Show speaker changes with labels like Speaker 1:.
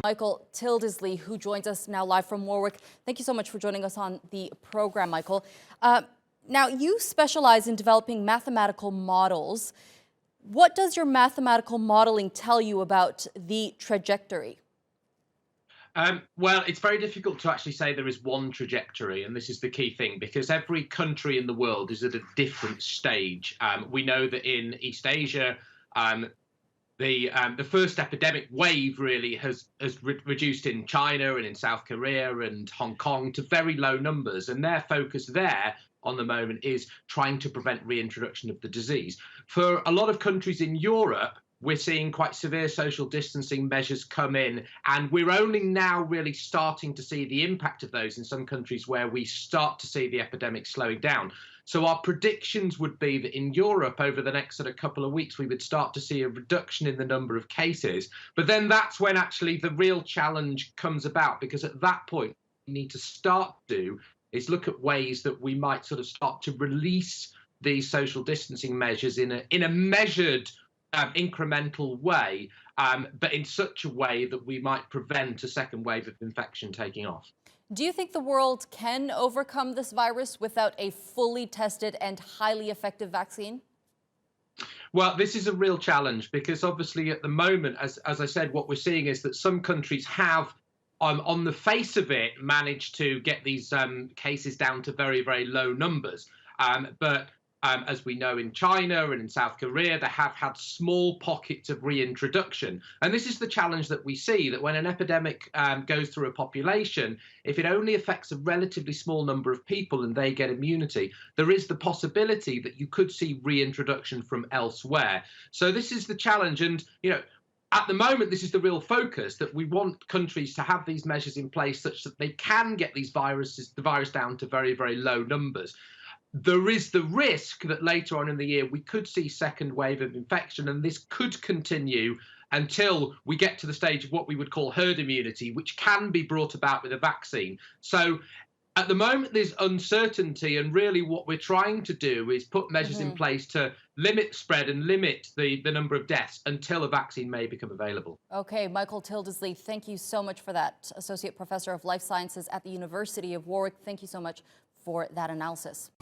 Speaker 1: Michael Tildesley, who joins us now live from Warwick. Thank you so much for joining us on the program, Michael. Now, you specialize in developing mathematical models. What does your mathematical modeling tell you about the trajectory?
Speaker 2: Well, it's very difficult to actually say there is one trajectory, and this is the key thing, because every country in the world is at a different stage. We know that in East Asia, the first epidemic wave really has reduced in China and in South Korea and Hong Kong to very low numbers, and their focus there on the moment is trying to prevent reintroduction of the disease. For a lot of countries in Europe, we're seeing quite severe social distancing measures come in, and we're only now really starting to see the impact of those in some countries where we start to see the epidemic slowing down. So our predictions would be that in Europe, over the next sort of couple of weeks, we would start to see a reduction in the number of cases. But then that's when actually the real challenge comes about, because at that point, we need to start to do is look at ways that we might sort of start to release these social distancing measures in a measured, incremental way, but in such a way that we might prevent a second wave of infection taking off.
Speaker 1: Do you think the world can overcome this virus without a fully tested and highly effective vaccine?
Speaker 2: Well, this is a real challenge because obviously at the moment, as I said, what we're seeing is that some countries have, on the face of it, managed to get these cases down to very, very low numbers. But as we know, in China and in South Korea, they have had small pockets of reintroduction. And this is the challenge that we see, that when an epidemic goes through a population, if it only affects a relatively small number of people and they get immunity, there is the possibility that you could see reintroduction from elsewhere. So this is the challenge. And, at the moment, this is the real focus, that we want countries to have these measures in place such that they can get the virus down to very, very low numbers. There is the risk that later on in the year we could see second wave of infection, and this could continue until we get to the stage of what we would call herd immunity, which can be brought about with a vaccine. So at the moment, there's uncertainty, and really what we're trying to do is put measures in place to limit spread and limit the number of deaths until a vaccine may become available.
Speaker 1: Okay, Michael Tildesley, thank you so much for that. Associate Professor of Life Sciences at the University of Warwick. Thank you so much for that analysis.